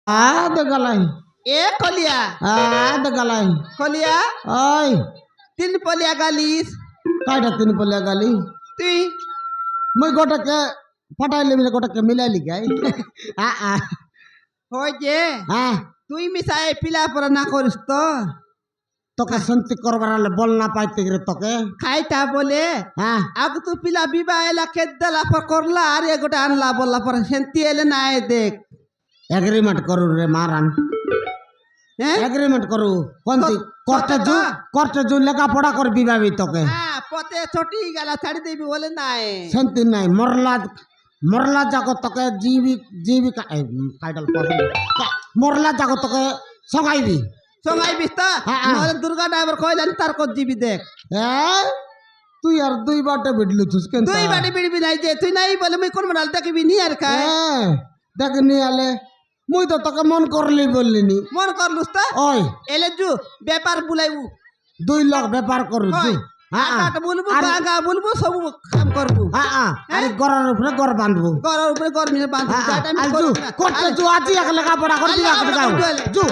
Ada galai. কলিয়া Ada galai. কলিয়া Oi, তিন পলিয়া গালিস kaida tin pala gali. তুই Moi gota ke patai le mila gota ke milai ligai. Ah. হয় যে Ah, তুই মিশাই পিলা পরা না করিস তো toke santi korbar le bol na paite gre toke. খাইতা বলে Ah, আগে তুই পিলা বিবাহ এলা খেদ্দালা পর করলা আর এগোটা আনলা বললা পর সেন্তি এলে না দেখ agreement koru re maran. হ্যাঁ Agreement koru. Konti korte ju lega poda kor bibabi toke. হ্যাঁ পথে ছটি গেলা ছাড়ি দিবি বলে নাই Santi nai morla jago toke jibi kaidal posen. Morla jago toke songai bi. সঙ্গাই বিস্তা হ্যাঁ। নহলে দুর্গা ড্রাইভার কইলেন তার কত দিবি দেখ Eh? তুই আর দুই বাটে বিডলু তুস কেন তুই বাড়ি বিড়বি নাই যে তুই নাই বলে মুই কোন মাল দেখিবি নি আর খাই দেখ নি আলে মুই তো তোকে মন করলি বললিনি মন করলুস তা ওই এলে জু ব্যাপার বুলাইবু 2 লাখ ব্যাপার করু কই আটা বলবু গাগা বলবু সব কাম করবু আরে গরার উপরে গর বাঁধবো গরার উপরে গর মিলে বাঁধবু যাটা আমি আজু করব না করতে জু আজি এক লেখা পড়া করবি জু